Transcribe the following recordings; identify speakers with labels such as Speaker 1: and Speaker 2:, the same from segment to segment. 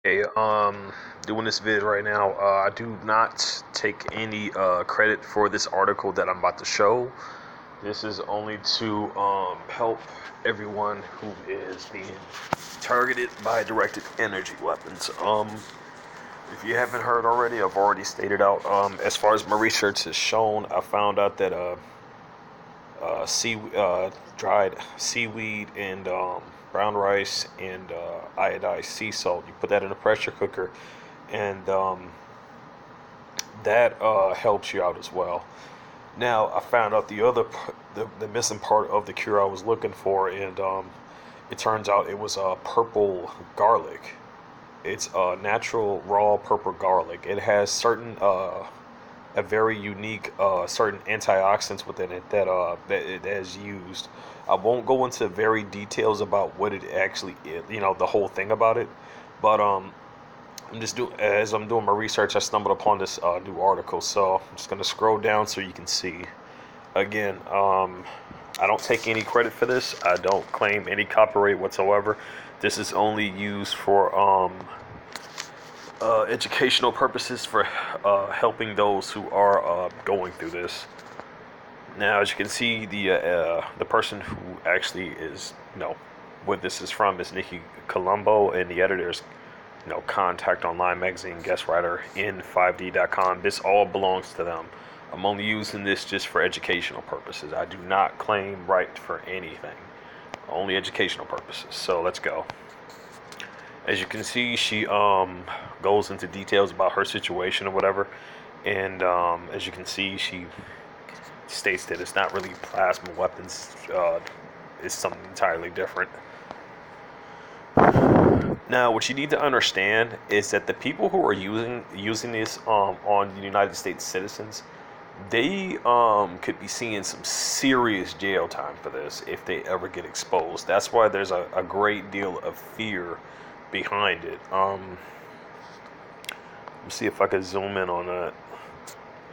Speaker 1: Hey, doing this vid right now. I do not take any credit for this article that I'm about to show. This is only to help everyone who is being targeted by directed energy weapons. If you haven't heard already, I've already stated out. As far as my research has shown, I found out that dried seaweed and brown rice and iodized sea salt. You put that in a pressure cooker, and that helps you out as well. Now I found out the missing part of the cure I was looking for, and it turns out it was purple garlic. It's natural raw purple garlic. It has certain a very unique certain antioxidants within it that it has used. I won't go into very details about what it actually is, the whole thing about it, but as I'm doing my research, I stumbled upon this new article, so I'm just gonna scroll down so you can see. Again, I don't take any credit for this. I don't claim any copyright whatsoever. This is only used for educational purposes for helping those who are going through this. Now, as you can see, the person who actually is, what this is from is Nikki Colombo, and the editors, Contact Online Magazine guest writer in 5D.com. This all belongs to them. I'm only using this just for educational purposes. I do not claim right for anything. Only educational purposes. So let's go. As you can see, she goes into details about her situation or whatever, and as you can see, she states that it's not really plasma weapons. It's something entirely different. Now, what you need to understand is that the people who are using this on the United States citizens, they could be seeing some serious jail time for this if they ever get exposed. That's why there's a great deal of fear behind it. Let me see if I can zoom in on that.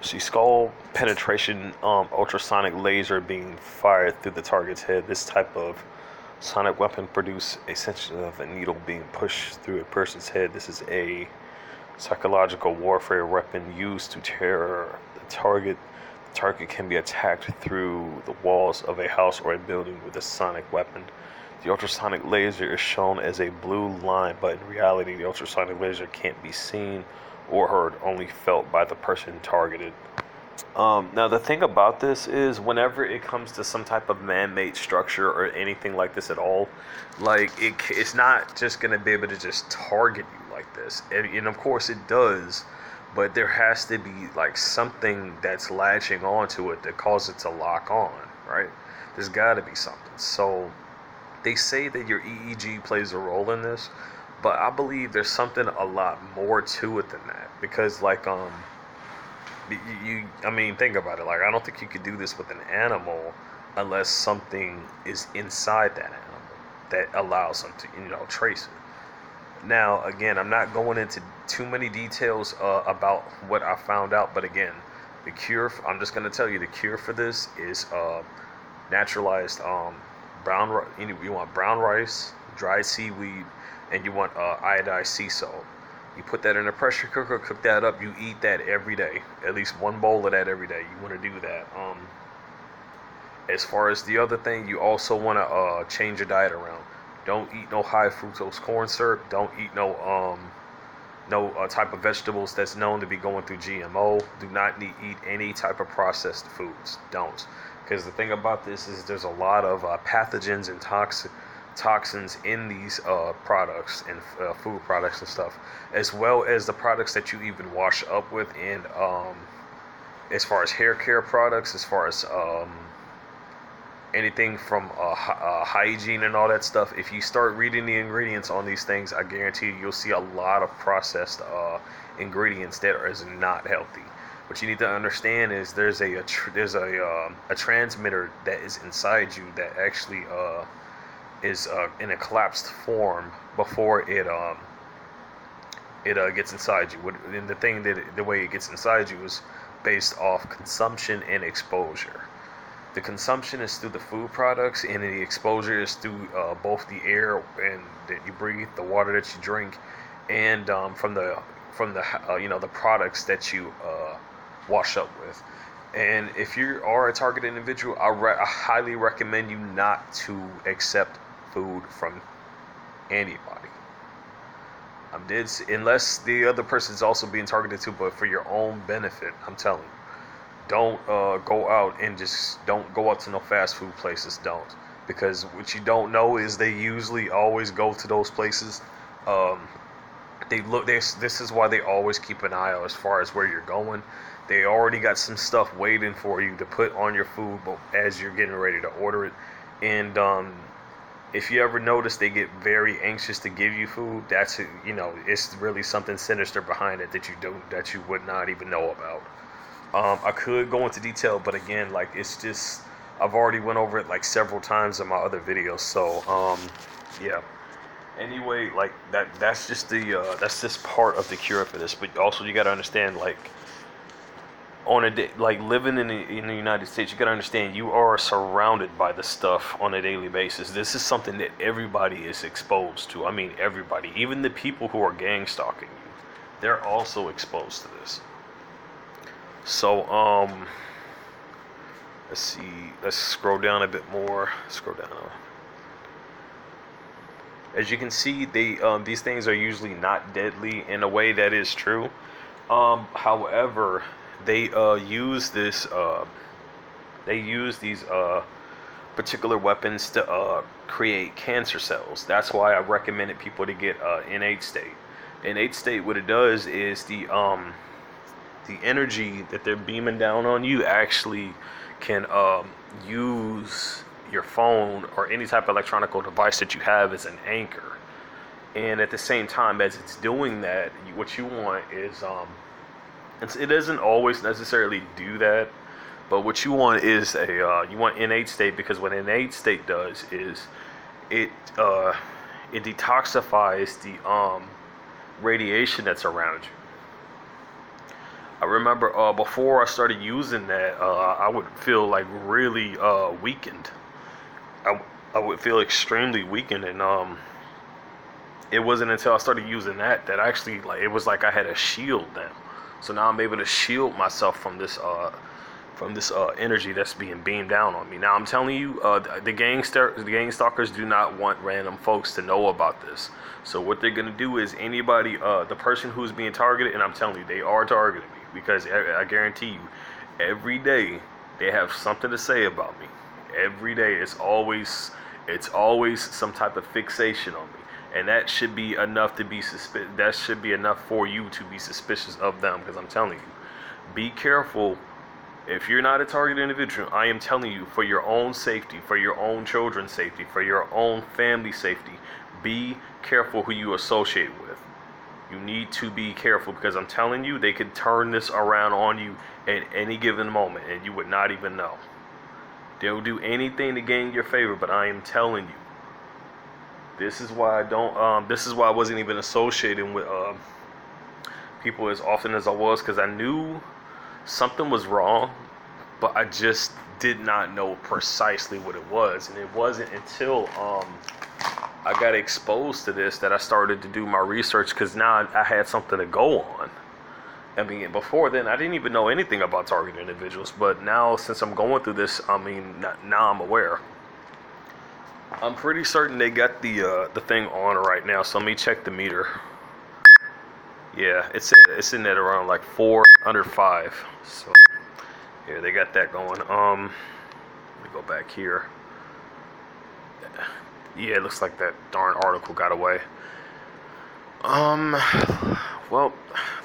Speaker 1: See, skull penetration ultrasonic laser being fired through the target's head. This type of sonic weapon produces a sensation of a needle being pushed through a person's head. This is a psychological warfare weapon used to terror the target. The target can be attacked through the walls of a house or a building with a sonic weapon. The ultrasonic laser is shown as a blue line, but in reality, the ultrasonic laser can't be seen or heard, only felt by the person targeted. Now, the thing about this is, whenever it comes to some type of man-made structure or anything like this at all, like it's not just gonna be able to just target you like this, and of course it does, but there has to be like something that's latching onto it that causes it to lock on, right? There's got to be something. So they say that your EEG plays a role in this, but I believe there's something a lot more to it than that. Because I mean, think about it. Like, I don't think you could do this with an animal unless something is inside that animal that allows them to, trace it. Now, again, I'm not going into too many details about what I found out, but again, I'm just going to tell you, the cure for this is naturalized brown. You want brown rice, dried seaweed, and you want iodized sea salt. You put that in a pressure cooker, cook that up. You eat that every day, at least one bowl of that every day. You want to do that. As far as the other thing, you also want to change your diet around. Don't eat no high fructose corn syrup. Don't eat no type of vegetables that's known to be going through GMO. Do not eat any type of processed foods. Don't. Because the thing about this is there's a lot of pathogens and toxins in these products and food products and stuff, as well as the products that you even wash up with, and as far as hair care products, as far as anything from hygiene and all that stuff. If you start reading the ingredients on these things, I guarantee you'll see a lot of processed ingredients that is not healthy. What you need to understand is there's a transmitter that is inside you that actually is in a collapsed form before it gets inside you. And the way it gets inside you is based off consumption and exposure. The consumption is through the food products, and the exposure is through both the air and that you breathe, the water that you drink, and the products that you wash up with. And if you are a target individual, I highly recommend you not to accept food from anybody. Unless the other person's also being targeted too, but for your own benefit, I'm telling you. Don't go out and just don't go out to no fast food places. Don't, because what you don't know is they usually always go to those places. Um, they look. This is why they always keep an eye out as far as where you're going. They already got some stuff waiting for you to put on your food, but as you're getting ready to order it, and if you ever notice they get very anxious to give you food, it's really something sinister behind it that you would not even know about. I could go into detail, but again, like it's just I've already went over it like several times in my other videos. So yeah. Anyway, like that's just part of the cure for this. But also you got to understand, like on a day, like living in the United States, you got to understand you are surrounded by the stuff on a daily basis. This is something that everybody is exposed to. I mean, everybody, even the people who are gang stalking you, they're also exposed to this. So, let's see. Let's scroll down a bit more. Scroll down. As you can see, these things are usually not deadly. In a way, that is true. However, they use this. They use these particular weapons to create cancer cells. That's why I recommended people to get innate state. Innate state, what it does is the energy that they're beaming down on you actually can use your phone or any type of electronic device that you have as an anchor. And at the same time as it's doing that, what you want is it doesn't always necessarily do that, but what you want is you want innate state, because what innate state does is it detoxifies the radiation that's around you. I remember before I started using that, I would feel like really weakened. I would feel extremely weakened, and it wasn't until I started using that actually, like, it was like I had a shield now. So now I'm able to shield myself from this energy that's being beamed down on me. Now I'm telling you, the gang stalkers do not want random folks to know about this. So what they're gonna do is anybody, the person who's being targeted, and I'm telling you, they are targeting me, because I guarantee you, every day they have something to say about me. Every day it's always some type of fixation on me, and that should be enough to be that should be enough for you to be suspicious of them. Because I'm telling you, be careful. If you're not a targeted individual, I am telling you, for your own safety, for your own children's safety, for your own family safety, be careful who you associate with. You need to be careful, because I'm telling you, they could turn this around on you at any given moment and you would not even know. They'll do anything to gain your favor, but I am telling you, this is why I wasn't even associating with people as often as I was, because I knew something was wrong, but I just did not know precisely what it was. And it wasn't until I got exposed to this that I started to do my research, because now I had something to go on. I mean, before then, I didn't even know anything about targeted individuals, but now, since I'm going through this, I mean, now I'm aware. I'm pretty certain they got the thing on right now, so let me check the meter. Yeah, it's in at around like 4 under 5. So yeah, they got that going. Let me go back here. Yeah, it looks like that darn article got away. Well,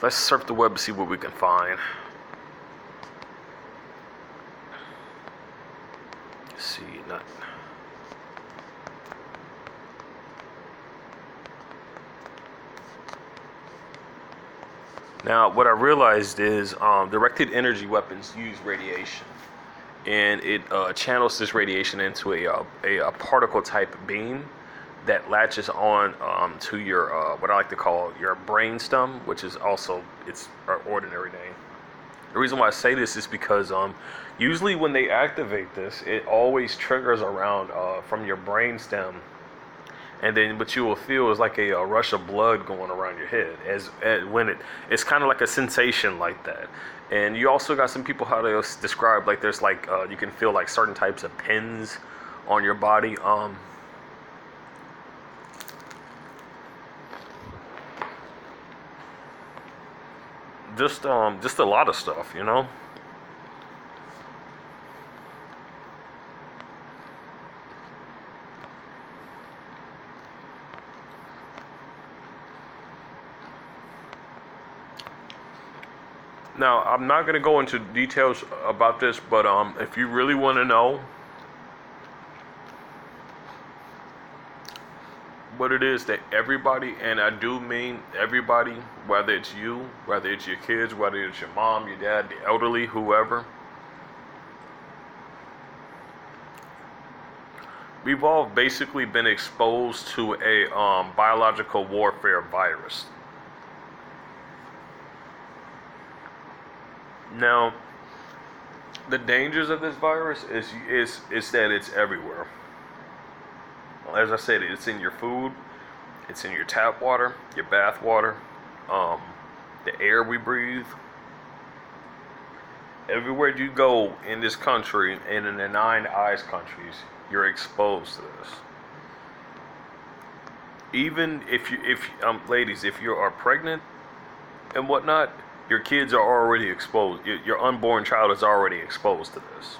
Speaker 1: let's surf the web and see what we can find. Let's see, not. Now, what I realized is directed energy weapons use radiation, and it channels this radiation into a particle type beam that latches on to your what I like to call your brainstem, which is also its ordinary name. The reason why I say this is because usually when they activate this, it always triggers around from your brainstem and then what you will feel is like a rush of blood going around your head as when it's kind of like a sensation like that. And you also got some people how they describe like there's like you can feel like certain types of pins on your body. Just a lot of stuff, you know. Now, I'm not going to go into details about this, but if you really want to know what it is that everybody, and I do mean everybody, whether it's you, whether it's your kids, whether it's your mom, your dad, the elderly, whoever, we've all basically been exposed to a biological warfare virus. Now, the dangers of this virus is that it's everywhere. As I said, it's in your food, it's in your tap water, your bath water, the air we breathe. Everywhere you go in this country and in the Nine Eyes countries, you're exposed to this. Even if ladies, if you are pregnant and whatnot, your kids are already exposed. Your unborn child is already exposed to this.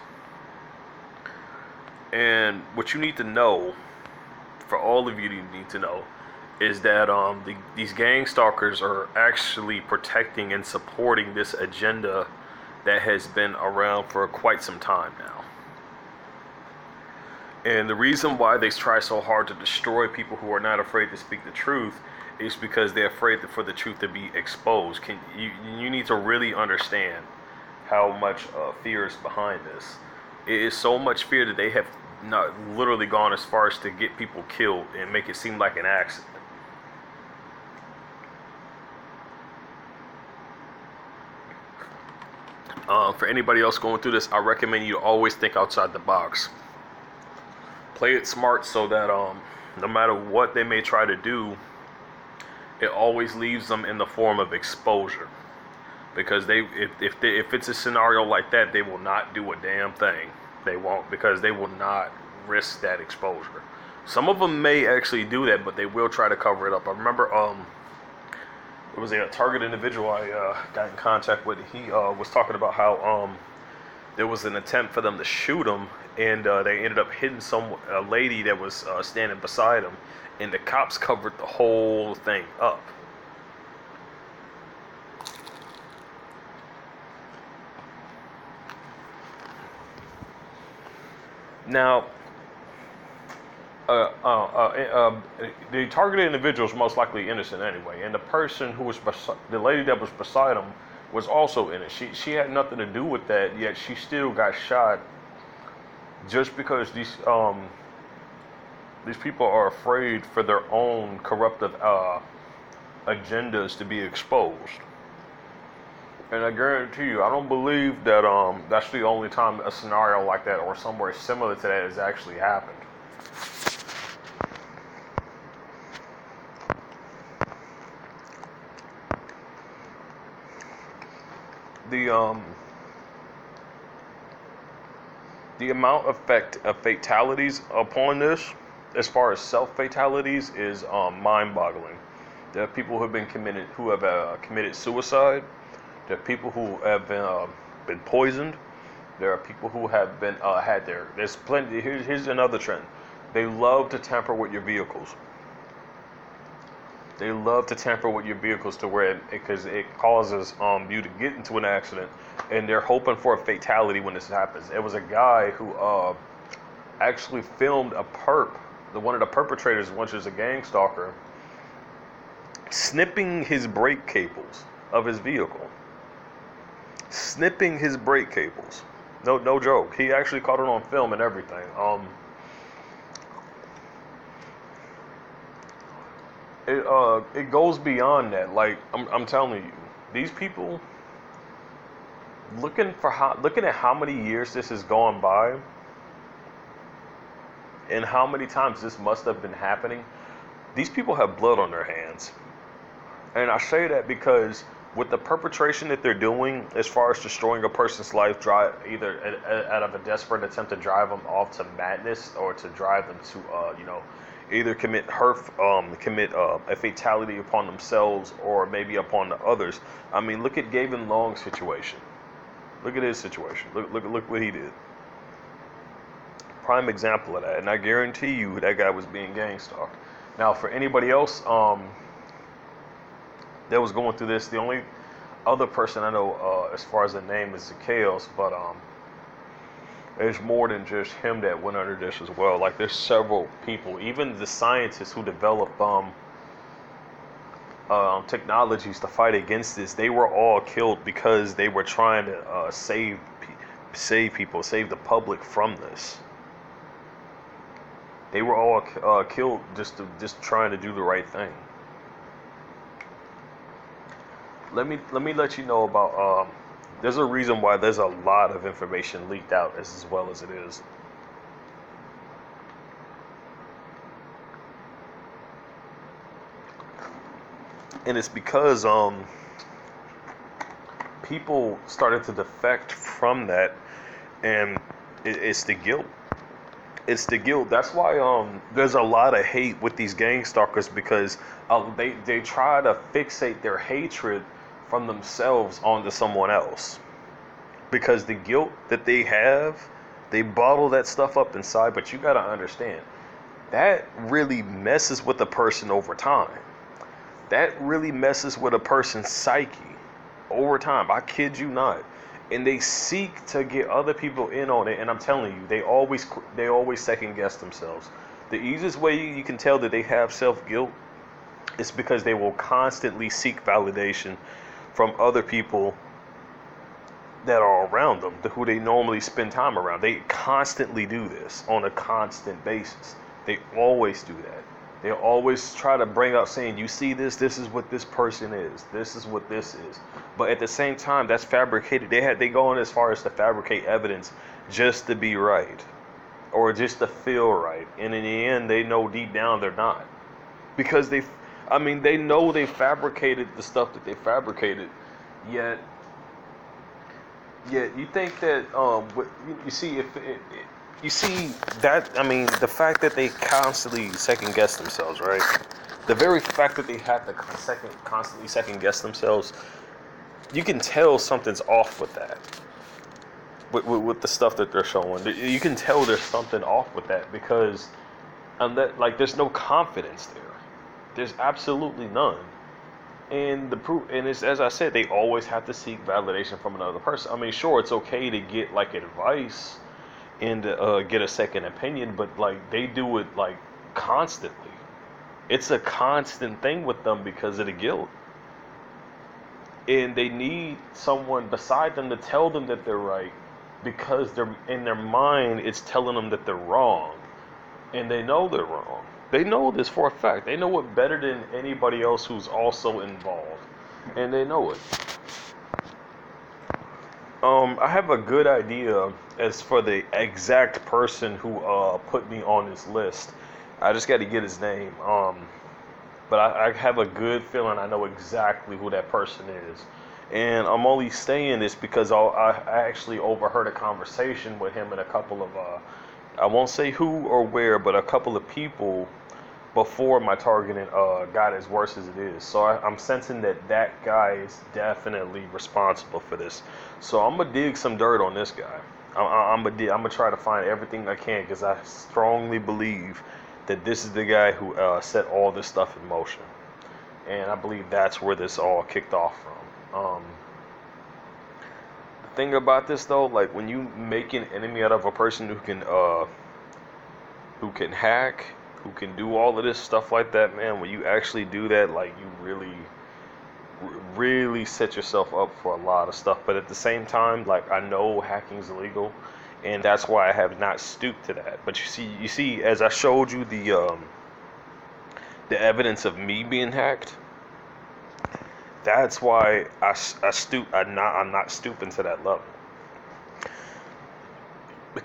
Speaker 1: And what you need to know, for all of you need to know, is that these gang stalkers are actually protecting and supporting this agenda that has been around for quite some time now. And the reason why they try so hard to destroy people who are not afraid to speak the truth is because they're afraid for the truth to be exposed. You need to really understand how much fear is behind this. It is so much fear that they have not literally gone as far as to get people killed and make it seem like an accident. For anybody else going through this, I recommend you always think outside the box. Play it smart so that no matter what they may try to do, it always leaves them in the form of exposure. Because if it's a scenario like that, they will not do a damn thing. They won't, because they will not risk that exposure. Some of them may actually do that, but they will try to cover it up. I remember it was a target individual I got in contact with. He was talking about how there was an attempt for them to shoot him, and they ended up hitting a lady that was standing beside him, and the cops covered the whole thing up. Now, the targeted individual is most likely innocent anyway, and the person who was the lady that was beside him was also innocent. She had nothing to do with that, yet she still got shot just because these people are afraid for their own corruptive agendas to be exposed. And I guarantee you, I don't believe that that's the only time a scenario like that or somewhere similar to that has actually happened. The amount of fatalities upon this, as far as self-fatalities, is mind-boggling. There are people who have committed suicide. There are people who have been poisoned. There are people who have been There's plenty. Here's another trend. They love to tamper with your vehicles. They love to tamper with your vehicles to where because it causes you to get into an accident, and they're hoping for a fatality when this happens. It was a guy who actually filmed one of the perpetrators, which is a gang stalker, snipping his brake cables of his vehicle. Snipping his brake cables. No joke. He actually caught it on film and everything. It goes beyond that. Like I'm telling you, these people looking at how many years this has gone by and how many times this must have been happening. These people have blood on their hands. And I say that because with the perpetration that they're doing, as far as destroying a person's life, either out of a desperate attempt to drive them off to madness or to drive them to, either commit a fatality upon themselves or maybe upon the others. I mean, look at Gavin Long's situation. Look at his situation. Look what he did. Prime example of that. And I guarantee you that guy was being gang stalked. Now, for anybody else, that was going through this. The only other person I know, as far as the name, is Zacchaeus, but there's more than just him that went under this as well. Like, there's several people, even the scientists who develop technologies to fight against this. They were all killed because they were trying to save people, save the public from this. They were all killed just trying to do the right thing. Let me let you know about. There's a reason why there's a lot of information leaked out as well as it is. And it's because people started to defect from that, and it's the guilt. It's the guilt. That's why there's a lot of hate with these gang stalkers, because they try to fixate their hatred from themselves onto someone else, because the guilt that they have, they bottle that stuff up inside. But you got to understand, that really messes with a person over time. That really messes with a person's psyche over time. I kid you not. And they seek to get other people in on it. And I'm telling you, they always second guess themselves. The easiest way you can tell that they have self-guilt is because they will constantly seek validation from other people that are around them, who they normally spend time around. They constantly do this on a constant basis. They always do that. They always try to bring up saying, you see this is what this person is. This is what this is. But at the same time, that's fabricated. They go on as far as to fabricate evidence just to be right, or just to feel right. And in the end, they know deep down they're not. Because they know they fabricated the stuff that they fabricated. Yet you think that you see that, the fact that they constantly second guess themselves, right? The very fact that they have to constantly second guess themselves, you can tell something's off with that. With the stuff that they're showing, you can tell there's something off with that, because there's no confidence there. There's absolutely none. And the proof, and it's, as I said, they always have to seek validation from another person. Sure, it's okay to get advice and get a second opinion, but they do it constantly. It's a constant thing with them because of the guilt. And they need someone beside them to tell them that they're right, because they're in their mind, it's telling them that they're wrong. And they know they're wrong. They know this for a fact. They know it better than anybody else who's also involved. And they know it. I have a good idea as for the exact person who put me on this list. I just got to get his name. But I have a good feeling I know exactly who that person is. And I'm only saying this because I actually overheard a conversation with him and a couple of, I won't say who or where, but a couple of people before my targeting got as worse as it is. So I'm sensing that guy is definitely responsible for this. So I'm going to dig some dirt on this guy. I'm gonna try to find everything I can, because I strongly believe that this is the guy who set all this stuff in motion. And I believe that's where this all kicked off from. The thing about this, though, when you make an enemy out of a person who can hack, who can do all of this stuff like that, man, when you actually do that, you really set yourself up for a lot of stuff. But at the same time, I know hacking's illegal, and that's why I have not stooped to that. But you see, as I showed you the evidence of me being hacked, that's why I'm not stooping to that level.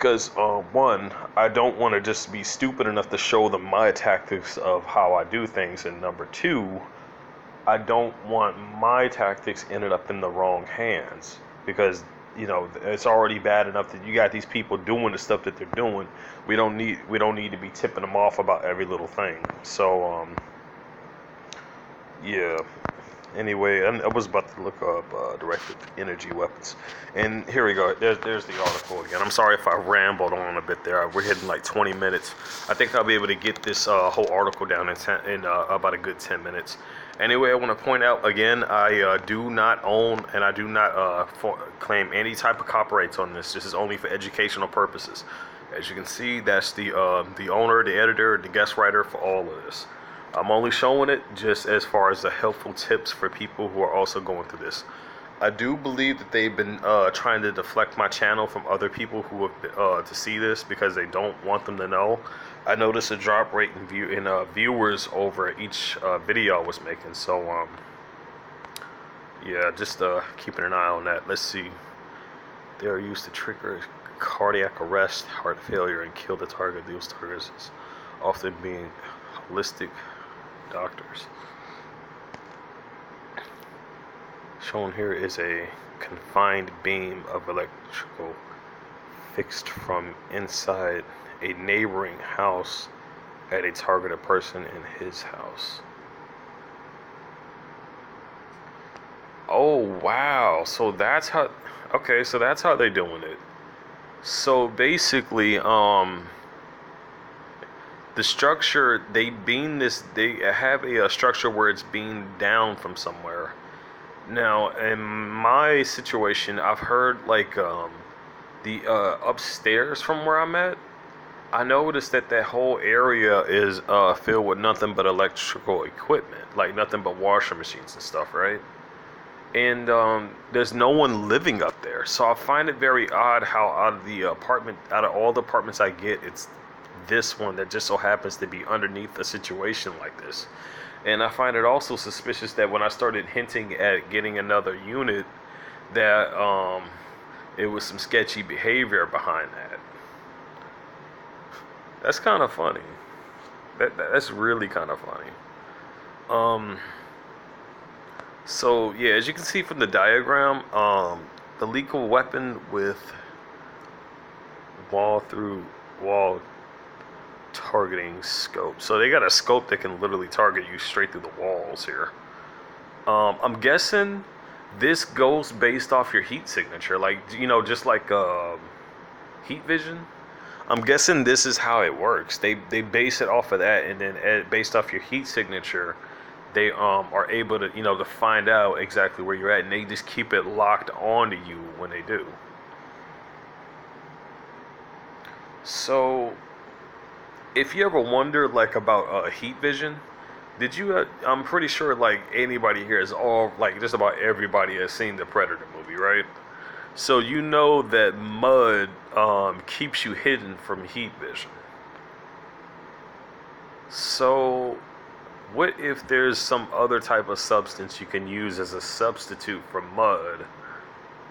Speaker 1: because one, I don't want to just be stupid enough to show them my tactics of how I do things, and number two, I don't want my tactics ended up in the wrong hands because it's already bad enough that you got these people doing the stuff that they're doing. We don't need to be tipping them off about every little thing. So yeah. Anyway, I was about to look up directed energy weapons, and here we go. There's the article again. I'm sorry if I rambled on a bit there. We're hitting like 20 minutes. I think I'll be able to get this whole article down in about a good 10 minutes. Anyway, I want to point out again, I do not own and I do not claim any type of copyrights on this. This is only for educational purposes. As you can see, that's the owner, the editor, the guest writer for all of this. I'm only showing it just as far as the helpful tips for people who are also going through this. I do believe that they've been trying to deflect my channel from other people who have to see this because they don't want them to know. I noticed a drop rate in viewers over each video I was making. So yeah, just keeping an eye on that. Let's see. They are used to trigger cardiac arrest, heart failure, and kill the target. Those targets is often being holistic doctors. Shown here is a confined beam of electrical fixed from inside a neighboring house at a targeted person in his house. Oh wow, so that's how they're doing it. So basically the structure, they have a structure where it's beamed down from somewhere. Now, in my situation, I've heard like the upstairs from where I'm at, I noticed that whole area is filled with nothing but electrical equipment, like nothing but washer machines and stuff, right? And there's no one living up there. So I find it very odd how out of all the apartments I get, it's this one that just so happens to be underneath a situation like this. And I find it also suspicious that when I started hinting at getting another unit, that it was some sketchy behavior behind that. That's kind of funny. That's really kind of funny. So yeah, as you can see from the diagram, the lethal weapon with wall targeting scope. So they got a scope that can literally target you straight through the walls here. I'm guessing this goes based off your heat signature, like just like heat vision. I'm guessing this is how it works. They base it off of that, and then based off your heat signature, they are able to to find out exactly where you're at, and they just keep it locked onto you when they do. So if you ever wondered like about heat vision, did you? I'm pretty sure like anybody here is just about everybody has seen the Predator movie, right? So you know that mud keeps you hidden from heat vision. So what if there's some other type of substance you can use as a substitute for mud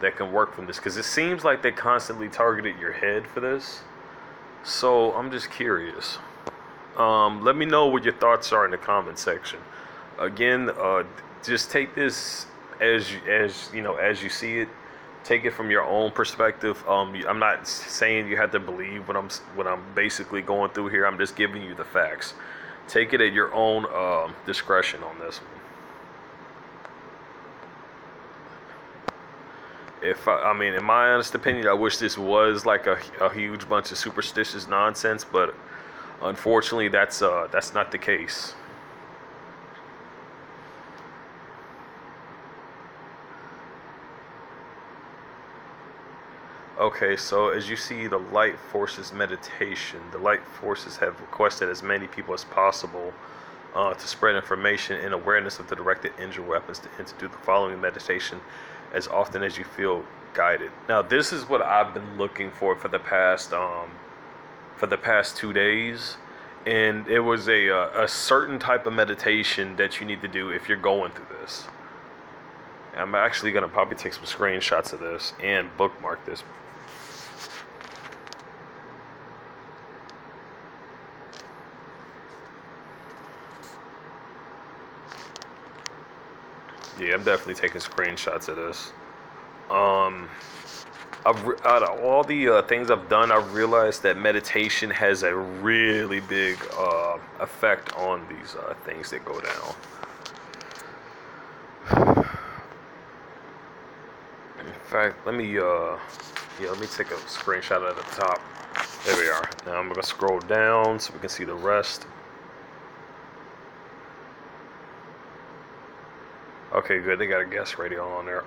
Speaker 1: that can work from this? Because it seems like they constantly targeted your head for this. So I'm just curious. Let me know what your thoughts are in the comment section. Again, just take this as you see it. Take it from your own perspective. I'm not saying you have to believe what I'm basically going through here. I'm just giving you the facts. Take it at your own discretion on this one. In my honest opinion, I wish this was like a huge bunch of superstitious nonsense, but unfortunately, that's not the case. Okay, so as you see, the Light Forces meditation. The Light Forces have requested as many people as possible to spread information and awareness of the directed energy weapons and to do the following meditation as often as you feel guided. Now, this is what I've been looking for the past 2 days, and it was a certain type of meditation that you need to do if you're going through this. I'm actually gonna probably take some screenshots of this and bookmark this. Yeah, I'm definitely taking screenshots of this. Um, out of all the things I've done, I've realized that meditation has a really big effect on these things that go down. In fact, let me take a screenshot at the top. There we are. Now I'm gonna scroll down so we can see the rest. Okay, good. They got a guest radio on there.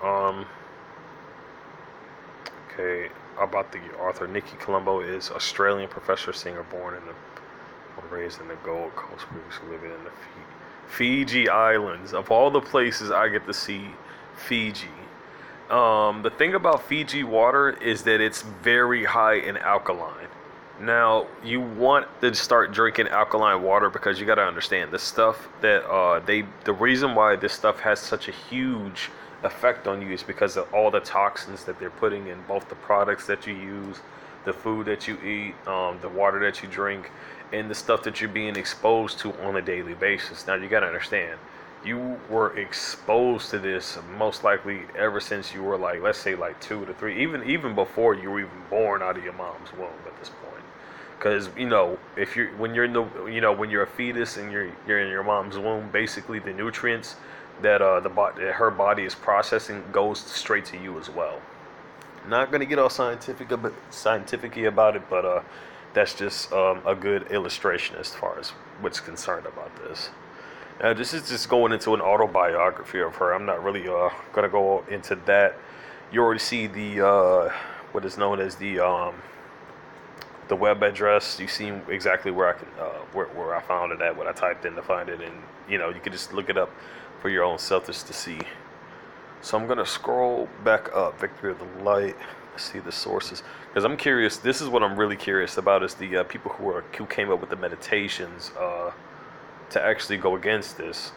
Speaker 1: Okay, about the author, Nikki Colombo is Australian professor, singer, born raised in the Gold Coast, previously living in the Fiji Islands. Of all the places I get to see, Fiji. The thing about Fiji water is that it's very high in alkaline. Now, you want to start drinking alkaline water because you got to understand the stuff that the reason why this stuff has such a huge effect on you is because of all the toxins that they're putting in both the products that you use, the food that you eat, the water that you drink, and the stuff that you're being exposed to on a daily basis. Now, you got to understand, you were exposed to this most likely ever since you were like, let's say like 2 to 3, even before you were even born out of your mom's womb at this point. Because if when you're a fetus and you're in your mom's womb, basically the nutrients that that her body is processing goes straight to you as well. Not gonna get all scientific about it, but that's just a good illustration as far as what's concerned about this. Now, this is just going into an autobiography of her. I'm not really gonna go into that. You already see the what is known as the web address. You see exactly where I can where I found it at, what I typed in to find it, and you can just look it up for your own self just to see. So I'm gonna scroll back up, Victory of the Light. See the sources, because I'm curious. This is what I'm really curious about, is the people who came up with the meditations to actually go against this.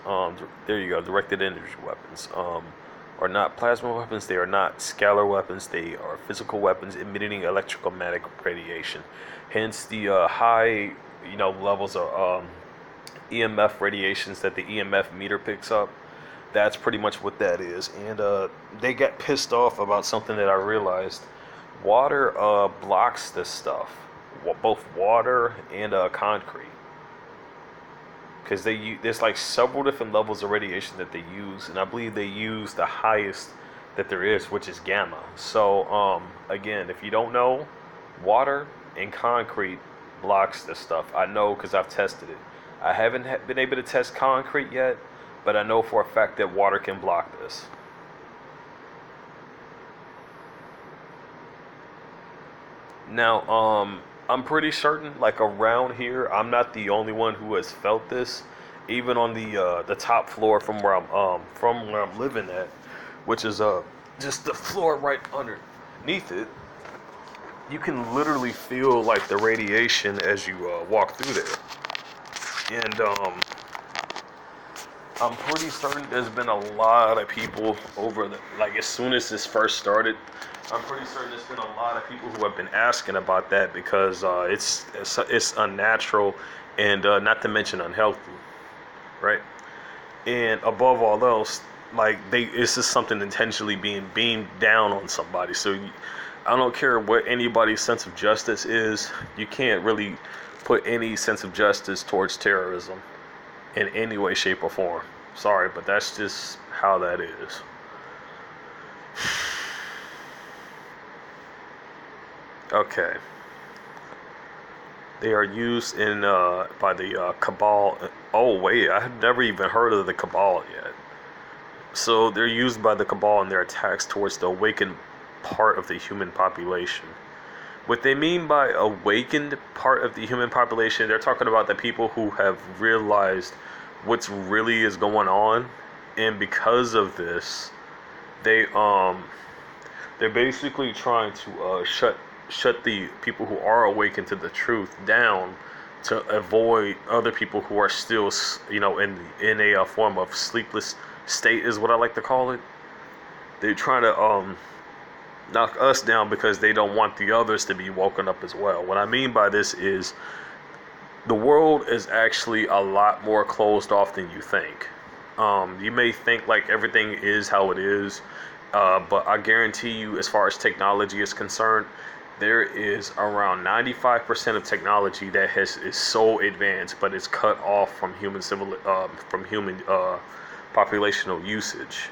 Speaker 1: There you go. Directed energy weapons are not plasma weapons. They are not scalar weapons. They are physical weapons emitting electromagnetic radiation. Hence the high levels of EMF radiations that the EMF meter picks up. That's pretty much what that is. And they get pissed off about something that I realized. Water blocks this stuff, both water and concrete. Because there's like several different levels of radiation that they use, and I believe they use the highest that there is, which is gamma. So again, if you don't know, water and concrete blocks this stuff. I know because I've tested it. I haven't been able to test concrete yet, but I know for a fact that water can block this. Now, I'm pretty certain, like around here, I'm not the only one who has felt this. Even on the top floor from where I'm living at, which is just the floor right underneath it, you can literally feel like the radiation as you walk through there. And I'm pretty certain there's been a lot of people as soon as this first started, I'm pretty certain there's been a lot of people who have been asking about that, because it's unnatural and not to mention unhealthy, right? And above all else, it's just something intentionally being beamed down on somebody. So I don't care what anybody's sense of justice is, you can't really put any sense of justice towards terrorism in any way, shape, or form. Sorry, but that's just how that is. Okay. They are used by the Cabal. Oh wait, I had never even heard of the Cabal yet. So they're used by the Cabal in their attacks towards the awakened part of the human population. What they mean by awakened part of the human population, they're talking about the people who have realized what's really is going on, and because of this, they're basically trying to shut the people who are awakened to the truth down to avoid other people who are still in a form of sleepless state, is what I like to call it. They're trying to knock us down because they don't want the others to be woken up as well. What I mean by this is the world is actually a lot more closed off than you think. You may think like everything is how it is, but I guarantee you, as far as technology is concerned, there is around 95% of technology that is so advanced, but it's cut off from human populational usage,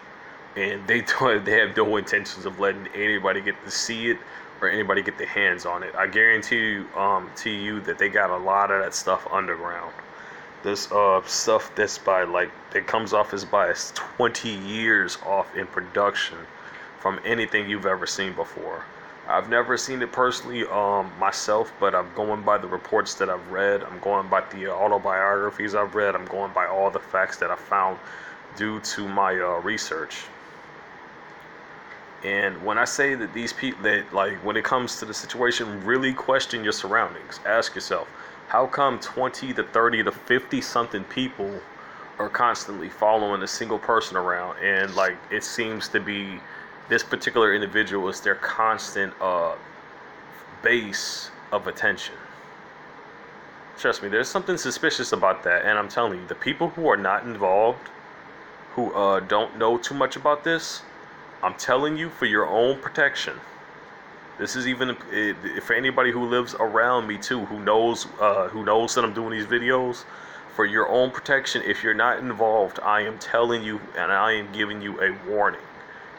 Speaker 1: and they have no intentions of letting anybody get to see it or anybody get their hands on it. I guarantee you, to you that they got a lot of that stuff underground. This stuff that comes off as bias 20 years off in production from anything you've ever seen before. I've never seen it personally myself, but I'm going by the reports that I've read. I'm going by the autobiographies I've read. I'm going by all the facts that I found due to my research. And when I say that these people, that like when it comes to the situation, really question your surroundings. Ask yourself, how come 20 to 30 to 50 something people are constantly following a single person around? And like it seems to be this particular individual is their constant base of attention. Trust me, there's something suspicious about that. And I'm telling you, the people who are not involved, who don't know too much about this, I'm telling you, for your own protection. This is even for anybody who lives around me too, who knows that I'm doing these videos. For your own protection, if you're not involved, I am telling you, and I am giving you a warning.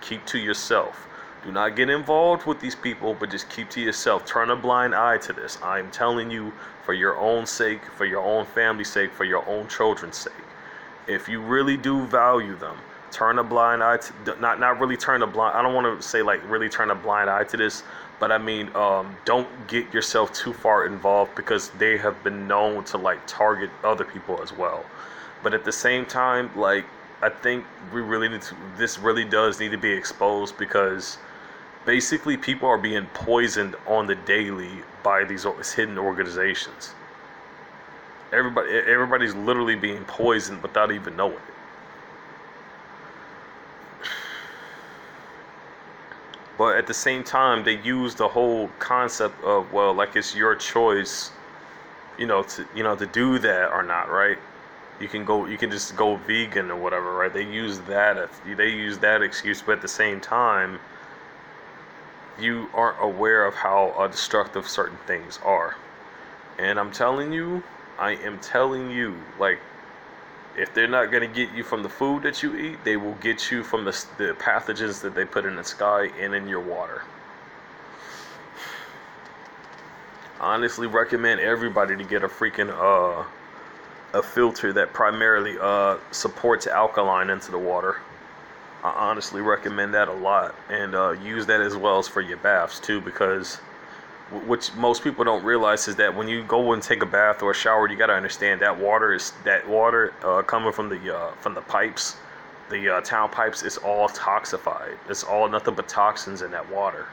Speaker 1: Keep to yourself. Do not get involved with these people, but just keep to yourself. Turn a blind eye to this. I am telling you, for your own sake, for your own family's sake, for your own children's sake. If you really do value them, turn a blind eye to, not really turn a blind, I don't want to say like really turn a blind eye to this, but I mean, don't get yourself too far involved, because they have been known to like target other people as well. But at the same time, like, I think this really does need to be exposed, because basically people are being poisoned on the daily by these hidden organizations. Everybody's literally being poisoned without even knowing it. But at the same time, they use the whole concept of, well, like it's your choice, to do that or not, right? You can just go vegan or whatever, right? They use that excuse, but at the same time, you aren't aware of how destructive certain things are. And I am telling you, like, if they're not going to get you from the food that you eat, they will get you from the pathogens that they put in the sky and in your water. I honestly recommend everybody to get a freaking a filter that primarily supports alkaline into the water. I honestly recommend that a lot, and use that as well as for your baths too, because which most people don't realize is that when you go and take a bath or a shower, you got to understand that water coming from the pipes, the town pipes, is all toxified. It's all nothing but toxins in that water.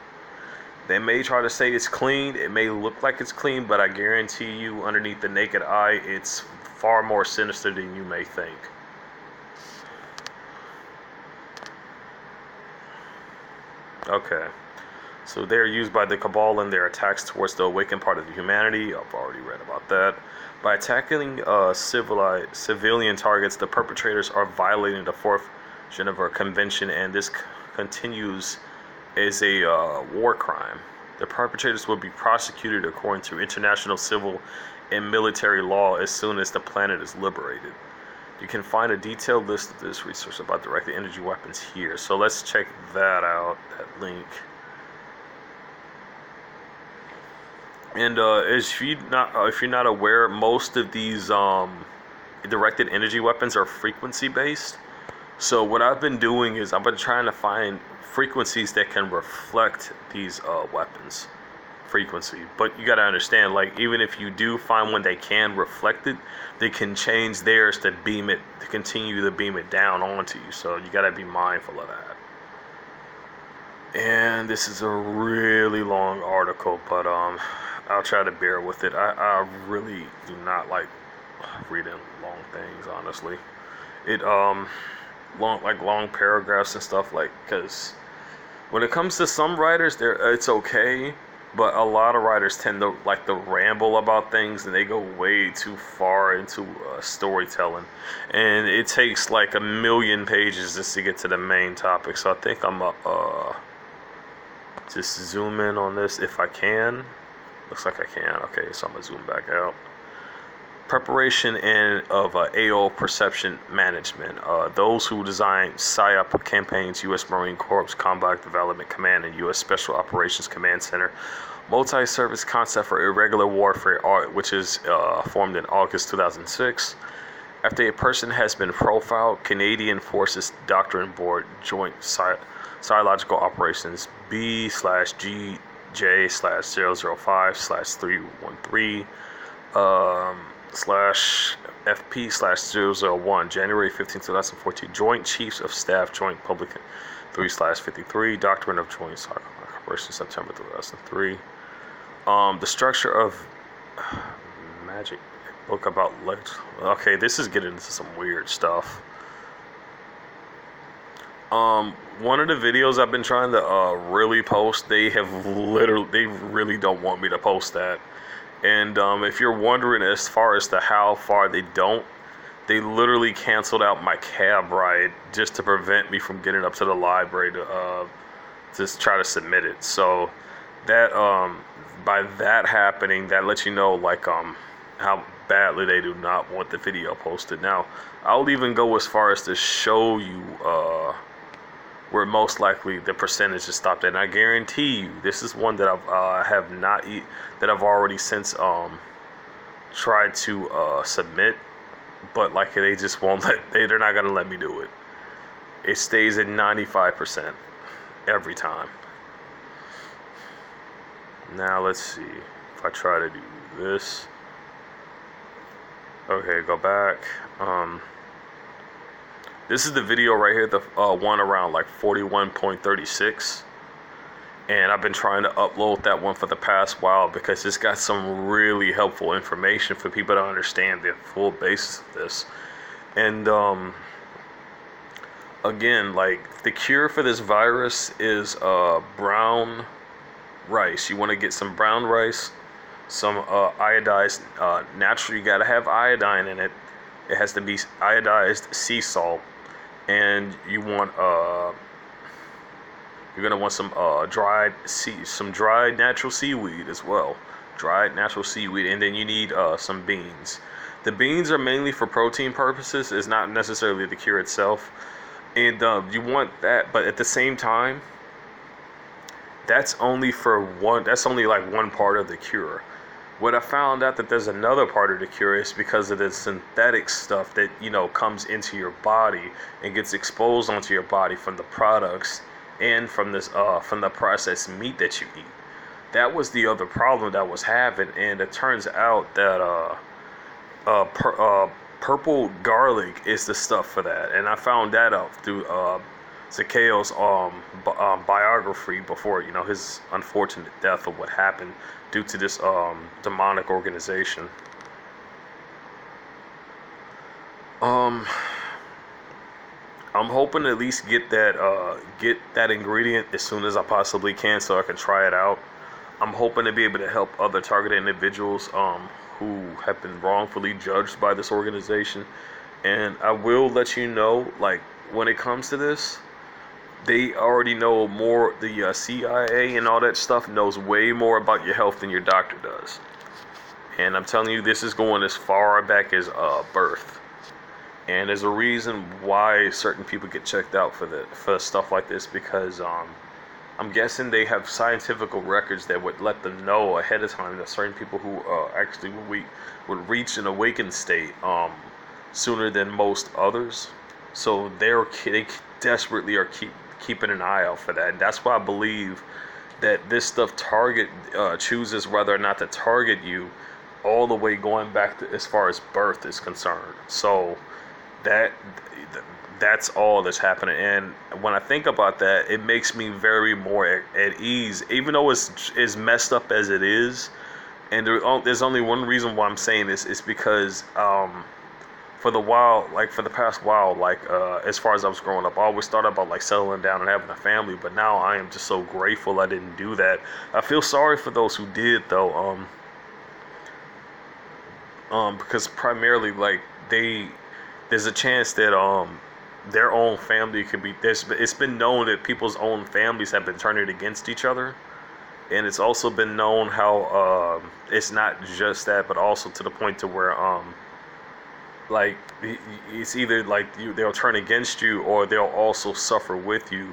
Speaker 1: They may try to say it's clean, it may look like it's clean, but I guarantee you, underneath the naked eye, it's far more sinister than you may think. Okay. So they're used by the Cabal in their attacks towards the awakened part of humanity. I've already read about that. By attacking civilian targets, the perpetrators are violating the Fourth Geneva Convention, and this continues as a war crime. The perpetrators will be prosecuted according to international civil and military law as soon as the planet is liberated. You can find a detailed list of this research about directed energy weapons here. So let's check that out, that link. And if you're not aware, most of these directed energy weapons are frequency based. So what I've been doing is I've been trying to find frequencies that can reflect these weapons frequency. But you got to understand, like, even if you do find one that can reflect it, they can change theirs to continue to beam it down onto you. So you got to be mindful of that. And this is a really long article, but I'll try to bear with it. I really do not like reading long things, honestly. It long paragraphs and stuff, like, because when it comes to some writers, it's okay, But a lot of writers tend to like to ramble about things, and they go way too far into storytelling, and it takes like a million pages just to get to the main topic. So I think I'm just zoom in on this if I can. Looks like I can. Okay, so I'm gonna zoom back out. Preparation and of AO perception management. Those who design PSYOP campaigns, U.S. Marine Corps Combat Development Command and U.S. Special Operations Command Center, multi-service concept for irregular warfare, which is formed in August 2006. After a person has been profiled, Canadian Forces Doctrine Board Joint Psychological Operations B/GJ/005/313 /FP/001, January 15, 2014, Joint Chiefs of Staff, Joint Public 3/53, Doctrine of Joint Operations, September 2003. The structure of magic book about okay, this is getting into some weird stuff. One of the videos I've been trying to really post, they really don't want me to post that. And if you're wondering as far as to how far they literally canceled out my cab ride just to prevent me from getting up to the library to just try to submit it. So that by that happening, that lets you know like how badly they do not want the video posted. Now, I'll even go as far as to show you where most likely the percentage is stopped at. And I guarantee you, this is one that that I've already since tried to submit, but like they just won't they're not gonna let me do it. It stays at 95% every time. Now let's see if I try to do this. Okay, go back. This is the video right here, the one around like 41.36. And I've been trying to upload that one for the past while because it's got some really helpful information for people to understand the full basis of this. And again, like the cure for this virus is brown rice. You want to get some brown rice, some iodized, naturally you got to have iodine in it. It has to be iodized sea salt. And you want you're gonna want some dried natural seaweed as well, dried natural seaweed, and then you need some beans. The beans are mainly for protein purposes. It's not necessarily the cure itself, and you want that, but at the same time, that's only like one part of the cure. What I found out that there's another part of the cure is because of the synthetic stuff that comes into your body and gets exposed onto your body from the products and from the processed meat that you eat. That was the other problem that I was having, and it turns out that purple garlic is the stuff for that, and I found that out through Zacchaeus' biography before his unfortunate death of what happened due to this demonic organization. I'm hoping to at least get that ingredient as soon as I possibly can so I can try it out. I'm hoping to be able to help other targeted individuals who have been wrongfully judged by this organization. And I will let you know, like, when it comes to this, they already know more. The CIA and all that stuff knows way more about your health than your doctor does. And I'm telling you, this is going as far back as birth. And there's a reason why certain people get checked out for stuff like this, because I'm guessing they have scientific records that would let them know ahead of time that certain people who actually would reach an awakened state sooner than most others. So they desperately are keeping an eye out for that. And that's why I believe that this stuff chooses whether or not to target you all the way going back to as far as birth is concerned. So that's all that's happening. And when I think about that, it makes me very more at ease, even though it's as messed up as it is. And there's only one reason why I'm saying this is because for for the while, like for the past while, like as far as I was growing up, I always thought about like settling down and having a family, but now I am just so grateful I didn't do that. I feel sorry for those who did though, because primarily like there's a chance that their own family could be it's been known that people's own families have been turning against each other, and it's also been known how it's not just that, but also to the point to where like it's either like they'll turn against you or they'll also suffer with you,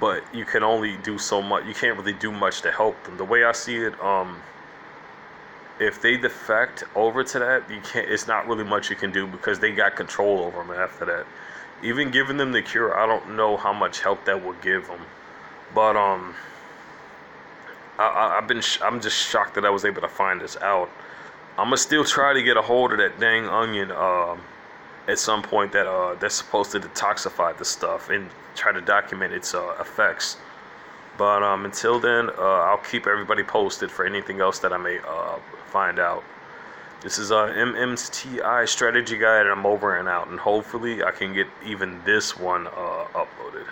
Speaker 1: but you can only do so much. You can't really do much to help them. The way I see it, if they defect over to that, you can't. It's not really much you can do because they got control over them after that. Even giving them the cure, I don't know how much help that would give them. But I'm just shocked that I was able to find this out. I'm gonna still try to get a hold of that dang onion at some point that's supposed to detoxify the stuff and try to document its effects. But until then, I'll keep everybody posted for anything else that I may find out. This is MMTI strategy guide, and I'm over and out. And hopefully, I can get even this one uploaded.